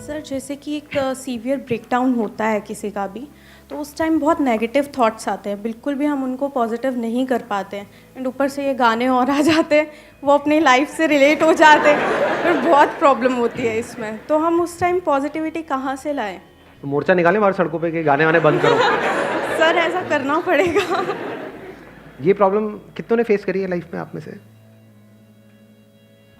Sir जैसे कि एक सीवियर ब्रेकडाउन होता है किसी का भी, तो उस टाइम बहुत नेगेटिव थॉट्स आते हैं, बिल्कुल भी हम उनको पॉजिटिव नहीं कर पाते हैं। एंड ऊपर से ये गाने और आ जाते हैं, वो अपनी लाइफ से रिलेट हो जाते हैं, फिर बहुत प्रॉब्लम होती है इसमें। तो हम उस टाइम पॉजिटिविटी कहाँ से लाएं? तो मोर्चा निकाले हमारे सड़कों पे कि गाने वाने बंद करो। सर ऐसा करना पड़ेगा। ये प्रॉब्लम कितनों ने फेस करी है लाइफ में आप में से?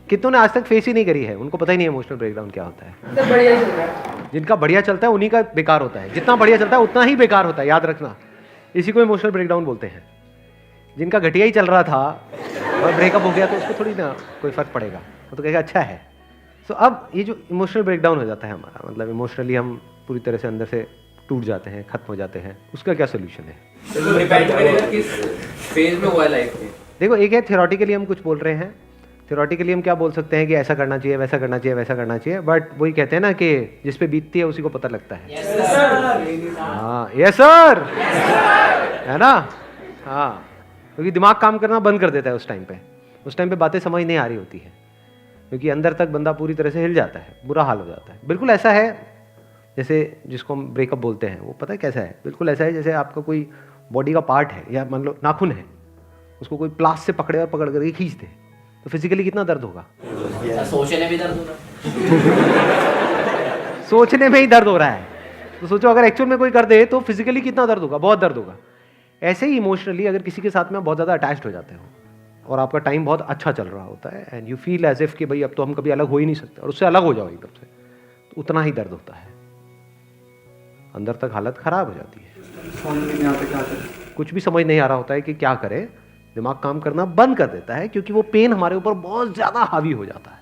कितनों ने आज तक फेस ही नहीं करी है? उनको पता ही नहीं है इमोशनल ब्रेकडाउन क्या होता है। तो बढ़िया चल रहा है। जिनका बढ़िया चलता है उन्हीं का बेकार होता है। जितना बढ़िया चलता है उतना ही बेकार होता है, याद रखना। इसी को इमोशनल ब्रेकडाउन बोलते हैं। जिनका घटिया ही चल रहा था और ब्रेकअप हो गया तो उसको थोड़ी ना कोई फर्क पड़ेगा, वो तो कहेगा अच्छा है। सो अब ये जो इमोशनल ब्रेकडाउन हो जाता है हमारा, मतलब इमोशनली हम पूरी तरह से अंदर से टूट जाते हैं, खत्म हो जाते हैं, उसका क्या सोल्यूशन है? तो डिपेंड करेगा किस फेज में हुआ है लाइफ में। देखो, एक है थियोरेटिकली हम कुछ बोल रहे हैं। थियोरेटिकली हम क्या बोल सकते हैं कि ऐसा करना चाहिए, वैसा करना चाहिए, वैसा करना चाहिए, बट वही कहते हैं ना कि जिस पे बीतती है उसी को पता लगता है। हाँ, यस सर, है ना? हाँ, क्योंकि दिमाग काम करना बंद कर देता है उस टाइम पे बातें समझ नहीं आ रही होती है, क्योंकि अंदर तक बंदा पूरी तरह से हिल जाता है, बुरा हाल हो जाता है। बिल्कुल ऐसा है जैसे जिसको हम ब्रेकअप बोलते हैं, वो पता है कैसा है? बिल्कुल ऐसा है जैसे आपका कोई बॉडी का पार्ट है, या मान लो नाखून है, उसको कोई प्लास से पकड़े और पकड़ करके खींच दे, तो फिजिकली कितना दर्द होगा? सोचने में दर्द हो रहा सोचने में ही दर्द हो रहा है, तो सोचो अगर एक्चुअल में कोई कर दे तो फिजिकली कितना दर्द होगा? बहुत दर्द होगा। ऐसे ही इमोशनली अगर किसी के साथ में आप बहुत ज़्यादा अटैच्ड हो जाते हो और आपका टाइम बहुत अच्छा चल रहा होता है and you feel as if कि भाई अब तो हम कभी अलग हो ही नहीं सकते, और उससे अलग हो जाओ एकदम से, तो उतना ही दर्द होता है, अंदर तक हालत खराब हो जाती है। कुछ भी समझ नहीं आ रहा होता है कि क्या करें, दिमाग काम करना बंद कर देता है, क्योंकि वो पेन हमारे ऊपर बहुत ज़्यादा हावी हो जाता है।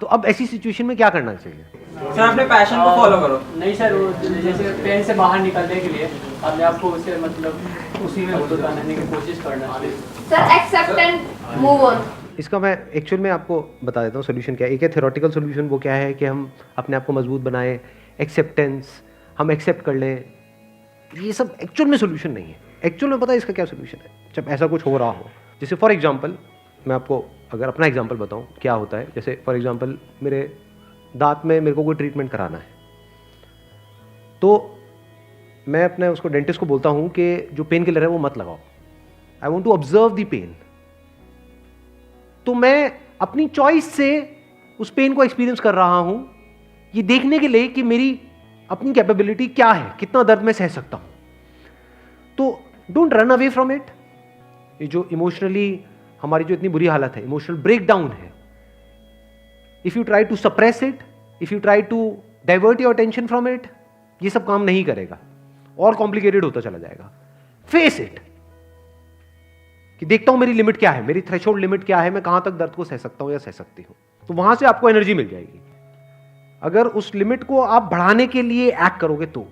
तो अब ऐसी सिचुएशन में क्या करना चाहिए? सर अपने पैशन को फॉलो करो। नहीं सर, वो जैसे पेन से बाहर निकलने के लिए अपने आप को उसे मतलब उसी में रहने की कोशिश करना चाहिए। Sir accept and move on. इसका मैं एक्चुअल में आपको बता देता हूँ सोल्यूशन क्या है। एक है थ्योरेटिकल सोल्यूशन, वो क्या है कि हम अपने आप को मजबूत बनाएं, एक्सेप्टेंस, हम एक्सेप्ट कर लें। ये सब एक्चुअल में सोल्यूशन नहीं है। एक्चुअल में पता है इसका क्या सोल्यूशन है? जब ऐसा कुछ हो रहा हो, जैसे फॉर एग्जांपल मैं आपको अगर अपना एग्जांपल बताऊं क्या होता है, जैसे फॉर एग्जांपल मेरे दांत में मेरे को कोई ट्रीटमेंट कराना है, तो मैं अपने उसको डेंटिस्ट को बोलता हूं कि जो पेन किलर है वो मत लगाओ, I want to observe the pain. तो मैं अपनी चॉइस से उस पेन को एक्सपीरियंस कर रहा हूं, ये देखने के लिए कि मेरी अपनी कैपेबिलिटी क्या है, कितना दर्द मैं सह सकता हूं। तो don't run away from it. ये जो इमोशनली हमारी जो इतनी बुरी हालत है, इमोशनल ब्रेकडाउन है, if you try to suppress it, if you try to divert your attention from it, ये सब काम नहीं करेगा और कॉम्प्लिकेटेड होता चला जाएगा। फेस इट कि देखता हूं मेरी लिमिट क्या है, मेरी थ्रेशोल्ड लिमिट क्या है, मैं कहां तक दर्द को सह सकता हूं या सह सकती हूं। तो वहां से आपको एनर्जी मिल जाएगी। अगर उस लिमिट को आप बढ़ाने के लिए एक्ट करोगे तो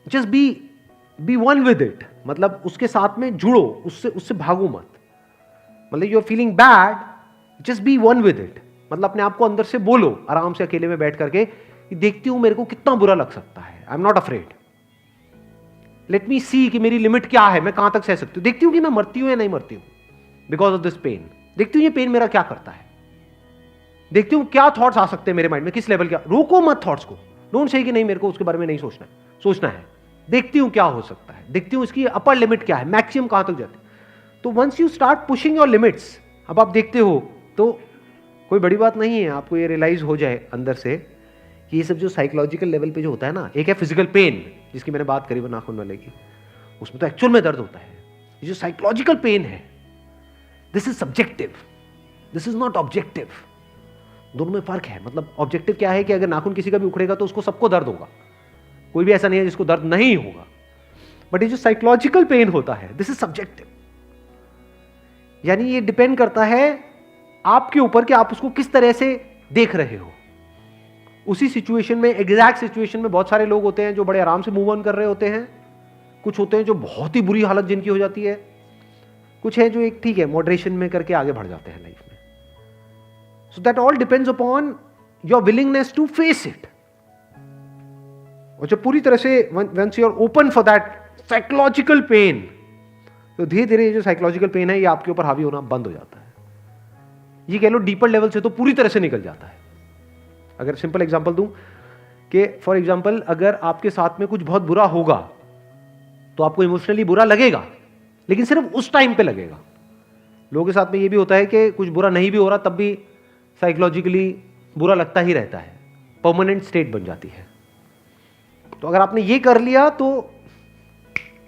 just be one with it, मतलब उसके साथ में जुड़ो, उससे भागो मत। मतलब you are feeling bad, just be one with it, मतलब अपने आप को अंदर से बोलो आराम से अकेले में बैठ करके कि देखती हूं मेरे को कितना बुरा लग सकता है, I am not afraid, let me see कि मेरी लिमिट क्या है, मैं कहां तक सह सकती हूं, देखती हूं कि मैं मरती हूं या नहीं मरती हूं बिकॉज ऑफ दिस पेन, देखती हूं ये पेन मेरा क्या करता है, देखती हूं क्या थॉट्स आ सकते हैं मेरे माइंड में, किस लेवल का। रोको मत थॉट्स को, डोंट से कि नहीं मेरे को उसके बारे में नहीं सोचना है, सोचना है। देखती हूं क्या हो सकता है, देखती हूं इसकी अपर लिमिट क्या है, मैक्सिमम कहां तक जाती है। तो once you start pushing your limits, अब आप देखते हो तो कोई बड़ी बात नहीं है, आपको ये रियलाइज हो जाए अंदर से कि ये सब जो साइकोलॉजिकल लेवल पे जो होता है ना, एक है फिजिकल पेन जिसकी मैंने बात करी वो नाखून वाले की, उसमें तो एक्चुअल में दर्द होता है। ये जो साइकोलॉजिकल पेन है, this is subjective, this is not objective. दोनों में फर्क है। मतलब ऑब्जेक्टिव क्या है कि अगर नाखून किसी का भी उखड़ेगा तो उसको सबको दर्द होगा, कोई भी ऐसा नहीं है जिसको दर्द नहीं होगा। बट ये जो साइकोलॉजिकल पेन होता है, दिस इज सब्जेक्टिव, यानी ये डिपेंड करता है आपके ऊपर कि आप उसको किस तरह से देख रहे हो। उसी सिचुएशन में, एग्जैक्ट सिचुएशन में बहुत सारे लोग होते हैं जो बड़े आराम से मूव ऑन कर रहे होते हैं, कुछ होते हैं जो बहुत ही बुरी हालत जिनकी हो जाती है, कुछ है जो एक ठीक है मॉडरेशन में करके आगे बढ़ जाते हैं लाइफ में। So that all depends upon your willingness to face it. और जब पूरी तरह से once you are open for that psychological pain, तो धीरे धीरे जो साइकोलॉजिकल पेन है ये आपके ऊपर हावी होना बंद हो जाता है। ये कह लो डीपर लेवल से तो पूरी तरह से निकल जाता है। अगर सिंपल एग्जांपल दूं कि फॉर एग्जांपल अगर आपके साथ में कुछ बहुत बुरा होगा तो आपको इमोशनली बुरा लगेगा, लेकिन सिर्फ उस टाइम पे लगेगा। लोगों के साथ में ये भी होता है कि कुछ बुरा नहीं भी हो रहा तब भी साइकोलॉजिकली बुरा लगता ही रहता है, परमानेंट स्टेट बन जाती है। तो अगर आपने ये कर लिया तो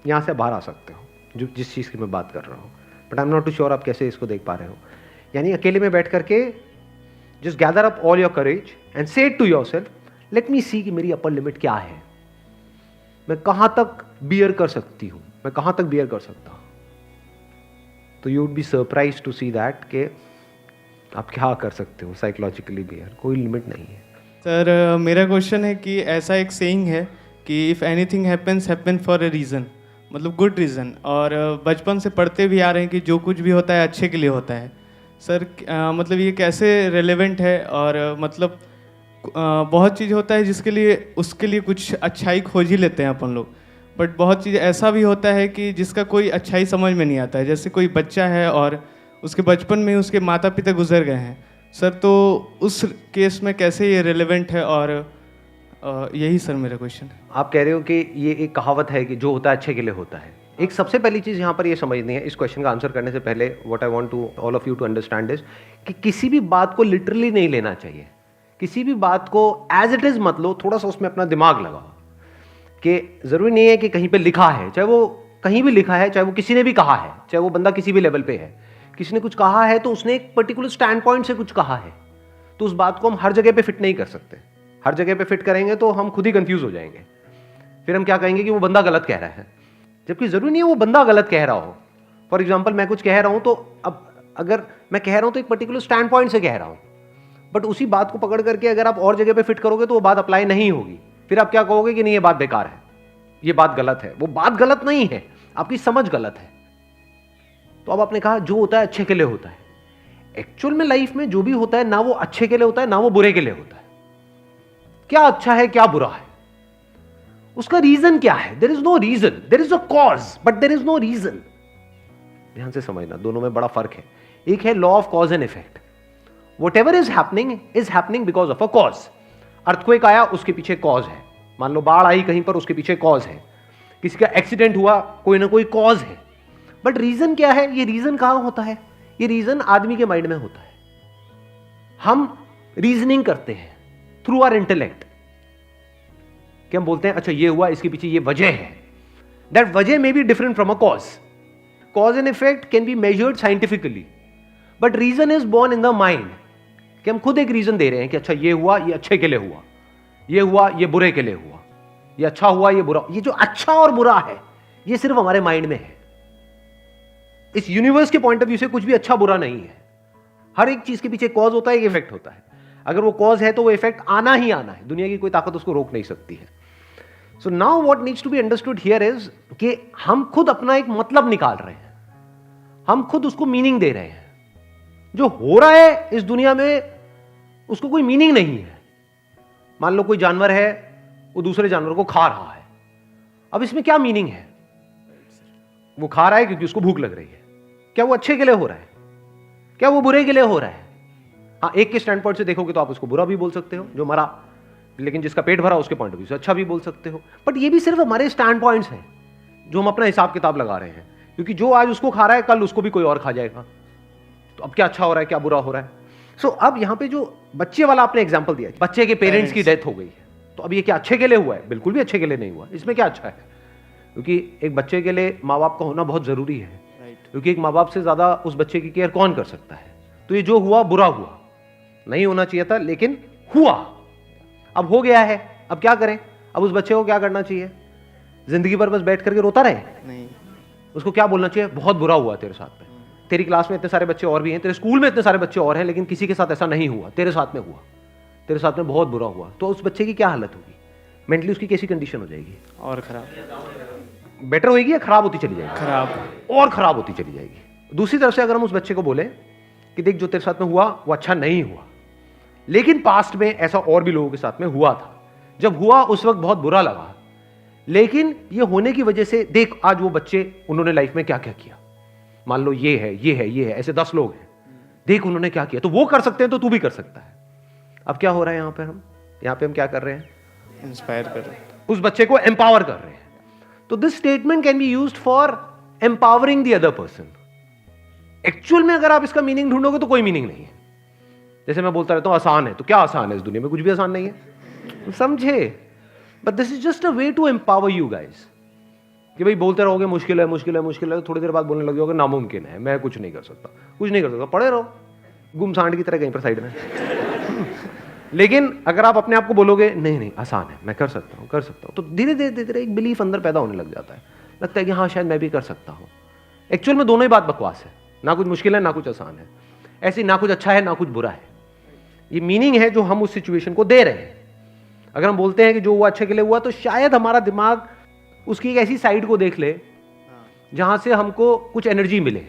यहां से बाहर आ सकते हो, जो जिस चीज़ की मैं बात कर रहा हूँ। But I am not too sure आप कैसे इसको देख पा रहे हो। यानी अकेले में बैठ करके just gather up all your courage and say to yourself, let me see कि मेरी अपर लिमिट क्या है, मैं कहां तक बियर कर सकती हूं, मैं कहां तक बियर कर सकता हूं। तो you would be surprise to see that कि आप क्या कर सकते हो साइकोलॉजिकली बियर, कोई लिमिट नहीं है। सर मेरा क्वेश्चन है कि ऐसा एक सेइंग है कि if anything happens happen for a reason, मतलब गुड रीज़न, और बचपन से पढ़ते भी आ रहे हैं कि जो कुछ भी होता है अच्छे के लिए होता है। सर मतलब ये कैसे रेलेवेंट है, और मतलब बहुत चीज़ होता है जिसके लिए उसके लिए कुछ अच्छाई खोज ही लेते हैं अपन लोग, बट बहुत चीज़ ऐसा भी होता है कि जिसका कोई अच्छाई समझ में नहीं आता है। जैसे कोई बच्चा है और उसके बचपन में उसके माता पिता गुजर गए हैं सर, तो उस केस में कैसे ये रेलेवेंट है, और यही सर मेरा क्वेश्चन है। आप कह रहे हो कि ये एक कहावत है कि जो होता है अच्छे के लिए होता है। एक सबसे पहली चीज़ यहाँ पर ये समझनी है, इस क्वेश्चन का आंसर करने से पहले what I want to all of you to understand is कि किसी भी बात को लिटरली नहीं लेना चाहिए। किसी भी बात को एज इट इज़ मत लो, थोड़ा सा उसमें अपना दिमाग लगाओ कि ज़रूरी नहीं है कि कहीं पे लिखा है, चाहे वो कहीं भी लिखा है, चाहे वो किसी ने भी कहा है, चाहे वो बंदा किसी भी लेवल पे है, किसी ने कुछ कहा है तो उसने एक पर्टिकुलर स्टैंड पॉइंट से कुछ कहा है, तो उस बात को हम हर जगह पे फिट नहीं कर सकते। हर जगह पे फिट करेंगे तो हम खुद ही कंफ्यूज हो जाएंगे, फिर हम क्या कहेंगे कि वो बंदा गलत कह रहा है, जबकि ज़रूरी नहीं है वो बंदा गलत कह रहा हो। फॉर एग्जाम्पल मैं कुछ कह रहा हूँ तो अब अगर मैं कह रहा हूँ तो एक पर्टिकुलर स्टैंड पॉइंट से कह रहा हूँ, बट उसी बात को पकड़ करके अगर आप और जगह पे फिट करोगे तो वो बात अप्लाई नहीं होगी। फिर आप क्या कहोगे कि नहीं ये बात बेकार है, ये बात गलत है। वो बात गलत नहीं है, आपकी समझ गलत है। तो अब आपने कहा जो होता है अच्छे के लिए होता है। एक्चुअल में लाइफ में जो भी होता है ना वो अच्छे के लिए होता है ना वो बुरे के लिए होता है। क्या अच्छा है क्या बुरा है, उसका रीजन क्या है? There is no reason, there is a cause but there is no reason. ध्यान से समझना, दोनों में बड़ा फर्क है। एक है law of cause and effect, whatever is happening because of a cause. Earthquake आया, उसके पीछे कॉज है। मान लो बाढ़ आई कहीं पर, उसके पीछे कॉज है। किसी का एक्सीडेंट हुआ, कोई ना कोई कॉज है। बट रीजन क्या है? ये रीजन कहां होता है? ये रीजन आदमी के माइंड में होता है। हम रीजनिंग करते हैं थ्रू आवर इंटेलेक्ट, कि हम बोलते हैं अच्छा ये हुआ, इसके पीछे ये वजह है। दैट वजह may be different from a cause. Cause and effect can be measured scientifically, but reason is born in the mind, कि हम खुद एक रीजन दे रहे हैं कि अच्छा ये हुआ, ये अच्छे के लिए हुआ, ये हुआ, ये बुरे के लिए हुआ, ये अच्छा हुआ, ये बुरा। ये जो अच्छा और बुरा है ये सिर्फ हमारे माइंड में है। इस यूनिवर्स के पॉइंट ऑफ व्यू से कुछ भी अच्छा बुरा नहीं है। हर एक चीज के पीछे कॉज होता है, एक इफेक्ट होता है। अगर वो कॉज है तो वो इफेक्ट आना ही आना है, दुनिया की कोई ताकत उसको रोक नहीं सकती है। So now what needs to be understood here is कि हम खुद अपना एक मतलब निकाल रहे हैं, हम खुद उसको मीनिंग दे रहे हैं। जो हो रहा है इस दुनिया में उसको कोई मीनिंग नहीं है। मान लो कोई जानवर है, वो दूसरे जानवर को खा रहा है, अब इसमें क्या मीनिंग है? वो खा रहा है क्योंकि उसको भूख लग रही है। क्या वो अच्छे के लिए हो रहा है? क्या वो बुरे के लिए हो रहा है? हाँ, एक के स्टैंड पॉइंट से देखोगे तो आप उसको बुरा भी बोल सकते हो जो मरा, लेकिन जिसका पेट भरा उसके पॉइंट ऑफ व्यू से अच्छा भी बोल सकते हो। बट ये भी सिर्फ हमारे स्टैंड पॉइंट्स हैं जो हम अपना हिसाब किताब लगा रहे हैं, क्योंकि जो आज उसको खा रहा है कल उसको भी कोई और खा जाएगा। तो अब क्या अच्छा हो रहा है क्या बुरा हो रहा है? सो अब यहां पे जो बच्चे वाला आपने एग्जांपल दिया, बच्चे के पेरेंट्स की डेथ हो गई है, तो अब ये क्या अच्छे के लिए हुआ है? बिल्कुल भी अच्छे के लिए नहीं हुआ। इसमें क्या अच्छा है? क्योंकि एक बच्चे के लिए माँ बाप का होना बहुत जरूरी है, क्योंकि एक माँ बाप से ज्यादा उस बच्चे की केयर कौन कर सकता है। तो ये जो हुआ बुरा हुआ, नहीं होना चाहिए था लेकिन हुआ, अब हो गया है। अब क्या करें? अब उस बच्चे को क्या करना चाहिए? जिंदगी भर बस बैठ करके रोता रहे? नहीं, उसको क्या बोलना चाहिए? बहुत बुरा हुआ तेरे साथ में, तेरी क्लास में इतने सारे बच्चे और भी हैं, तेरे स्कूल में इतने सारे बच्चे और हैं, लेकिन किसी के साथ ऐसा नहीं हुआ, तेरे साथ में हुआ, तेरे साथ में बहुत बुरा हुआ। तो उस बच्चे की क्या हालत होगी? मेंटली उसकी कैसी कंडीशन हो जाएगी? और खराब। बेटर होगी या खराब होती चली जाएगी? खराब। और खराब होती चली जाएगी। दूसरी तरफ से अगर हम उस बच्चे को बोले कि देख जो तेरे साथ में हुआ वो अच्छा नहीं हुआ, लेकिन पास्ट में ऐसा और भी लोगों के साथ में हुआ था, जब हुआ उस वक्त बहुत बुरा लगा, लेकिन ये होने की वजह से देख आज वो बच्चे उन्होंने लाइफ में क्या क्या किया। मान लो ये है, ये है, ये है, ऐसे 10 लोग हैं, देख उन्होंने क्या किया। तो वो कर सकते हैं तो तू भी कर सकता है। अब क्या हो रहा है यहाँ पे हम क्या कर रहे हैं? इंस्पायर कर रहे हैं। उस बच्चे को एम्पावर कर रहे हैं। तो this statement can be used for empowering the other person. Actual में अगर आप इसका मीनिंग ढूंढोगे तो कोई मीनिंग नहीं है। जैसे मैं बोलता रहता हूं आसान है, तो क्या आसान है? इस दुनिया में कुछ भी आसान नहीं है, समझे? But this is just a way to empower you guys. कि भाई बोलते रहोगे मुश्किल है मुश्किल है मुश्किल है, तो थोड़ी देर बाद बोलने लगे होगे नामुमकिन है, मैं कुछ नहीं कर सकता, कुछ नहीं कर सकता, पड़े रहो गुमसांड की तरह कहीं पर साइड में। लेकिन अगर आप अपने आप को बोलोगे नहीं नहीं आसान है, मैं कर सकता हूँ कर सकता हूँ, तो धीरे धीरे धीरे एक बिलीफ अंदर पैदा होने लग जाता है। लगता है कि हाँ शायद मैं भी कर सकता हूँ। एक्चुअल में दोनों ही बात बकवास है, ना कुछ मुश्किल है ना कुछ आसान है, ऐसे ना कुछ अच्छा है ना कुछ बुरा है। ये मीनिंग है जो हम उस सिचुएशन को दे रहे हैं। अगर हम बोलते हैं कि जो हुआ अच्छे के लिए हुआ, तो शायद हमारा दिमाग उसकी एक ऐसी साइड को देख ले जहां से हमको कुछ एनर्जी मिले।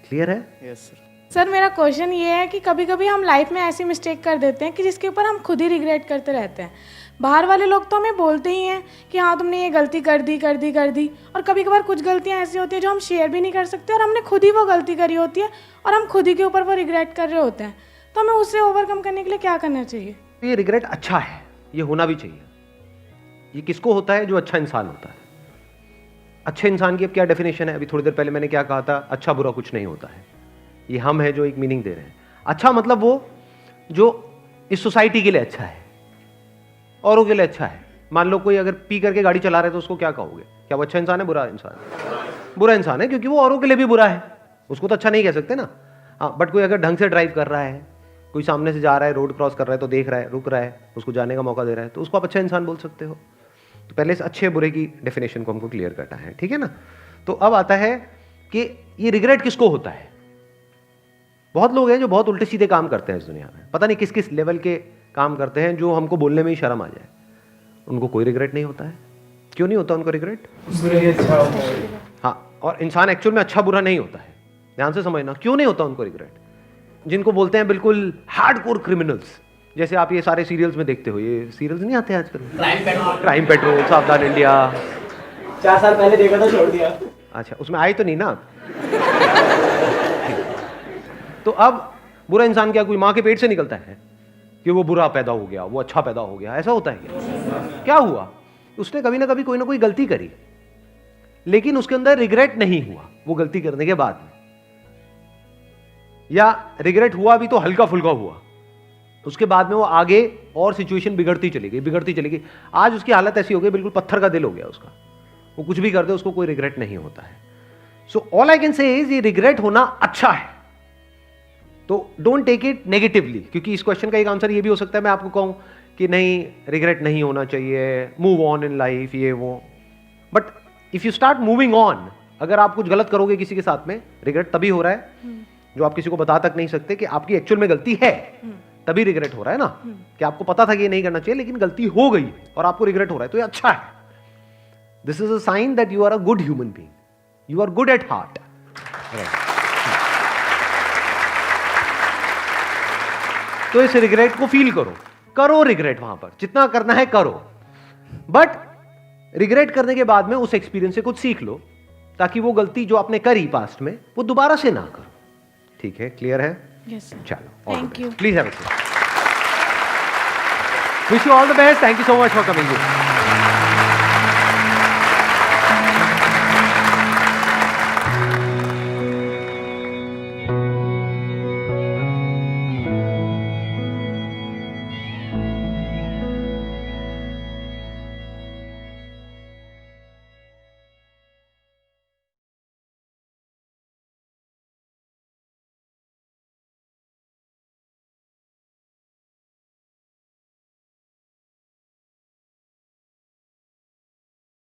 क्लियर है? Yes sir. सर मेरा क्वेश्चन ये है कि कभी कभी हम लाइफ में ऐसी मिस्टेक कर देते हैं कि जिसके ऊपर हम खुद ही रिग्रेट करते रहते हैं। बाहर वाले लोग तो हमें बोलते ही हैं कि हाँ तुमने ये गलती कर दी, और कभी कभार कुछ गलतियाँ ऐसी होती हैं जो हम शेयर भी नहीं कर सकते और हमने खुद ही वो गलती करी होती है और हम खुद ही के ऊपर वो रिग्रेट कर रहे होते हैं। तो हमें उससे ओवरकम करने के लिए क्या करना चाहिए? ये रिग्रेट अच्छा है, ये होना भी चाहिए। ये किसको होता है? जो अच्छा इंसान होता है। अच्छे इंसान की अब क्या डेफिनेशन है? अभी थोड़ी देर पहले मैंने क्या कहा था? अच्छा बुरा कुछ नहीं होता है। ये हम है जो एक मीनिंग दे रहे हैं। अच्छा मतलब वो जो इस सोसाइटी के लिए अच्छा है, औरों के लिए अच्छा है। मान लो कोई अगर पी करके गाड़ी चला रहे तो उसको क्या कहोगे? क्या वो अच्छा इंसान है बुरा इंसान है? बुरा इंसान है, क्योंकि वो औरों के लिए भी बुरा है। उसको तो अच्छा नहीं कह सकते ना। हाँ, बट कोई अगर ढंग से ड्राइव कर रहा है, कोई सामने से जा रहा है, रोड क्रॉस कर रहा है तो देख रहा है, रुक रहा है, उसको जाने का मौका दे रहा है, तो उसको आप अच्छा इंसान बोल सकते हो। तो पहले इस अच्छे बुरे की डेफिनेशन को हमको क्लियर करना है, ठीक है ना? तो अब आता है कि ये रिग्रेट किसको होता है। बहुत लोग हैं जो बहुत उल्टे सीधे काम करते हैं इस दुनिया में, पता नहीं किस किस लेवल के काम करते हैं जो हमको बोलने में ही शर्म आ जाए। उनको कोई रिग्रेट नहीं होता है। क्यों नहीं होता उनको रिग्रेट? हाँ, और इंसान एक्चुअल में अच्छा बुरा नहीं होता है। ध्यान से समझना, क्यों नहीं होता उनको रिग्रेट? जिनको बोलते हैं बिल्कुल हार्डकोर क्रिमिनल्स, जैसे आप ये सारे सीरियल्स में देखते हो, ये सीरियल्स नहीं आते आजकल, क्राइम पेट्रोल, सावधान इंडिया। 4 साल पहले देखा था, छोड़ दिया। अच्छा, उसमें आए तो नहीं ना आप? तो अब बुरा इंसान क्या कोई माँ के पेट से निकलता है कि वो बुरा पैदा हो गया, वो अच्छा पैदा हो गया? ऐसा होता है क्या हुआ? उसने कभी ना कभी कोई ना कोई गलती करी, लेकिन उसके अंदर रिग्रेट नहीं हुआ वो गलती करने के बाद में, या रिग्रेट हुआ भी तो हल्का फुल्का हुआ। उसके बाद में वो आगे और सिचुएशन बिगड़ती चली गई। आज उसकी हालत ऐसी हो गई, बिल्कुल पत्थर का दिल हो गया उसका। वो कुछ भी कर दे उसको कोई रिग्रेट नहीं होता है। So all I can say is ये रिग्रेट होना अच्छा है। तो डोंट टेक इट नेगेटिवली, क्योंकि इस क्वेश्चन का एक आंसर ये भी हो सकता है मैं आपको कहूं कि नहीं रिग्रेट नहीं होना चाहिए, मूव ऑन इन लाइफ, ये वो। But if you start moving on, अगर आप कुछ गलत करोगे किसी के साथ में, रिग्रेट तभी हो रहा है जो आप किसी को बता तक नहीं सकते कि आपकी एक्चुअल में गलती है, तभी रिग्रेट हो रहा है ना, कि आपको पता था कि ये नहीं करना चाहिए लेकिन गलती हो गई और आपको रिग्रेट हो रहा है, तो ये अच्छा है। This is a sign that you are a good human being, you are good at heart. तो इस रिग्रेट को फील करो रिग्रेट वहां पर जितना करना है करो, बट रिग्रेट करने के बाद में उस एक्सपीरियंस से कुछ सीख लो, ताकि वो गलती जो आपने करी पास्ट में वो दोबारा से ना करो। ठीक है? क्लियर है? Yes sir. चलो, Thank you. Please have a seat. Wish you all the best. Thank you so much for coming.